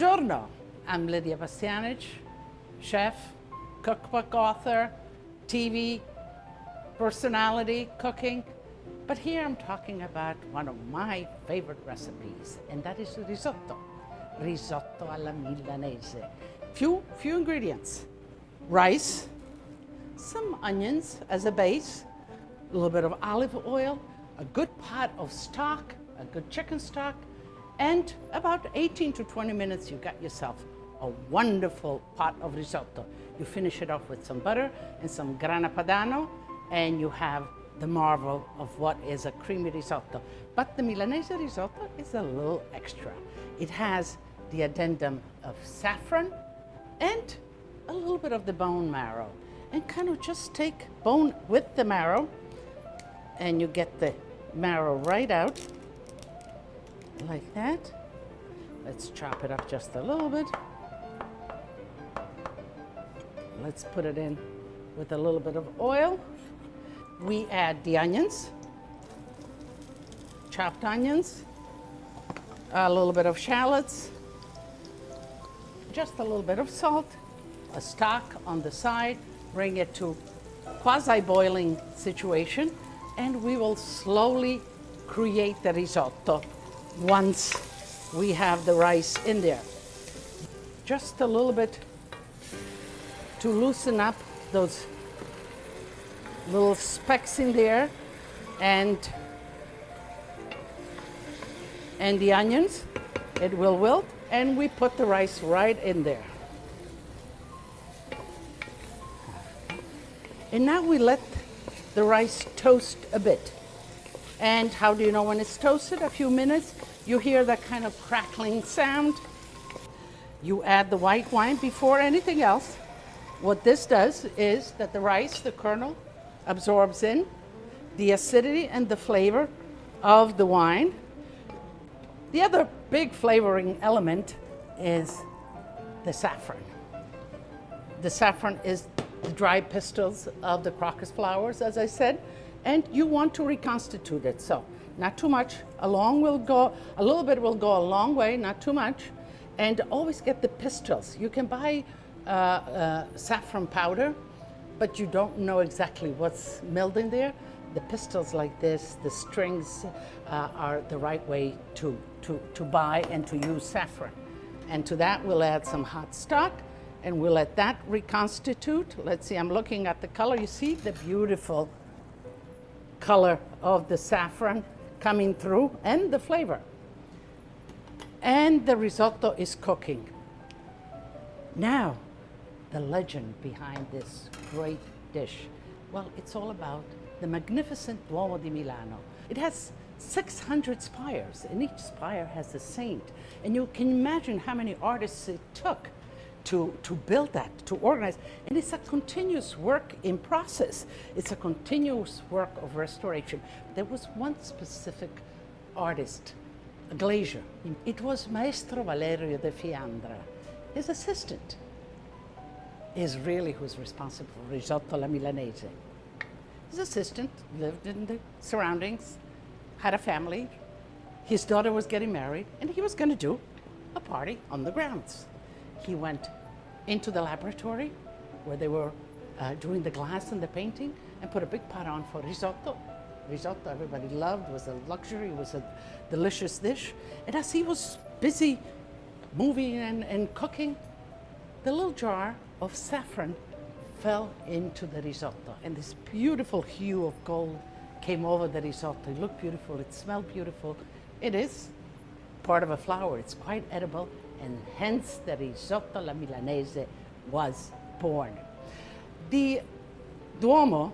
Buongiorno, I'm Lidia Bastianich, chef, cookbook author, TV personality, cooking. But here I'm talking about one of my favorite recipes, and that is risotto. Risotto alla Milanese. Few ingredients. Rice, some onions as a base, a little bit of olive oil, a good pot of stock, a good chicken stock, and about 18 to 20 minutes, you got yourself a wonderful pot of risotto. You finish it off with some butter and some grana padano, and you have the marvel of what is a creamy risotto. But the Milanese risotto is a little extra. It has the addendum of saffron and a little bit of the bone marrow. And kind of just take bone with the marrow, and you get the marrow right out, like that. Let's chop it up just a little bit. Let's put it in with a little bit of oil. We add the onions, chopped onions, a little bit of shallots, just a little bit of salt, a stock on the side, bring it to quasi-boiling situation, and we will slowly create the risotto once we have the rice in there. Just a little bit to loosen up those little specks in there, and the onions. It will wilt, and we put the rice right in there. And now we let the rice toast a bit. And how do you know when it's toasted? A few minutes, you hear that kind of crackling sound. You add the white wine before anything else. What this does is that the rice, the kernel, absorbs in the acidity and the flavor of the wine. The other big flavoring element is the saffron. The saffron is the dry pistils of the crocus flowers, as I said, and you want to reconstitute it. So not too much, a little bit will go a long way, not too much. And always get the pistils. You can buy saffron powder, but you don't know exactly what's milled in there. The pistils like this, the strings are the right way to buy and to use saffron. And to that we'll add some hot stock, and we'll let that reconstitute. Let's see, I'm looking at the color. You see the beautiful color of the saffron coming through, and the flavor. And the risotto is cooking. Now, the legend behind this great dish. Well, it's all about the magnificent Duomo di Milano. It has 600 spires, and each spire has a saint. And you can imagine how many artists it took to build that, to organize. And it's a continuous work in process. It's a continuous work of restoration. There was one specific artist, a glazier. It was Maestro Valerio de Fiandra. His assistant is really who's responsible for Risotto alla Milanese. His assistant lived in the surroundings, had a family. His daughter was getting married, and he was going to do a party on the grounds. He went into the laboratory where they were doing the glass and the painting, and put a big pot on for risotto. Risotto everybody loved, was a luxury, was a delicious dish. And as he was busy moving and cooking, the little jar of saffron fell into the risotto, and this beautiful hue of gold came over the risotto. It looked beautiful, it smelled beautiful. It is part of a flower, it's quite edible, and hence the Risotto alla Milanese was born. The Duomo,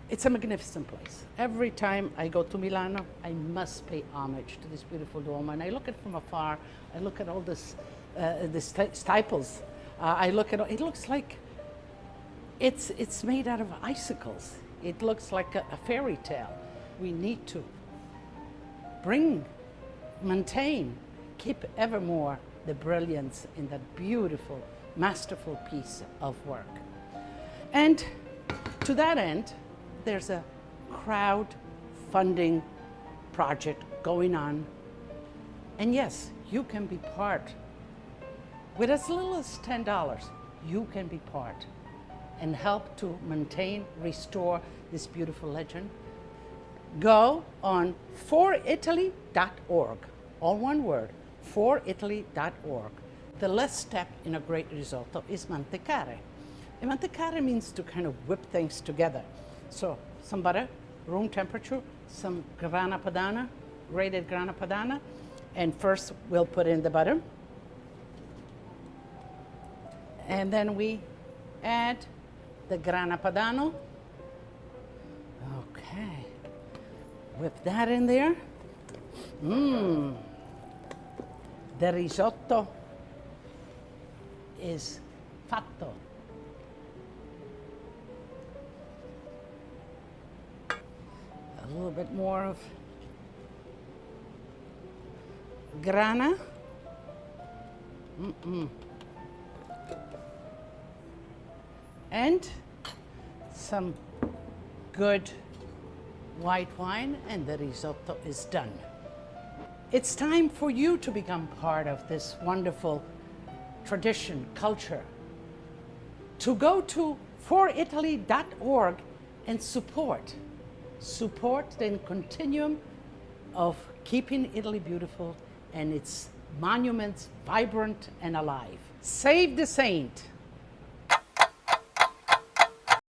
it's a magnificent place. Every time I go to Milano, I must pay homage to this beautiful Duomo. And I look at it from afar, I look at all this, the stiples. I look at it, looks like it's made out of icicles. It looks like a fairy tale. We need to maintain, keep evermore the brilliance in that beautiful, masterful piece of work. And to that end, there's a crowdfunding project going on And yes, you can be part. With as little as $10, you can be part and help to maintain, restore this beautiful legend. Go on foritaly.org, all one word, foritaly.org. The last step in a great risotto is mantecare. And mantecare means to kind of whip things together. So some butter, room temperature, some grana padano, grated grana padano, and first we'll put in the butter. And then we add the grana padano. Okay. Whip that in there. The risotto is fatto. A little bit more of grana. And some good white wine, and the risotto is done. It's time for you to become part of this wonderful tradition, culture, to go to foritaly.org and support the continuum of keeping Italy beautiful and its monuments vibrant and alive. Save the saint.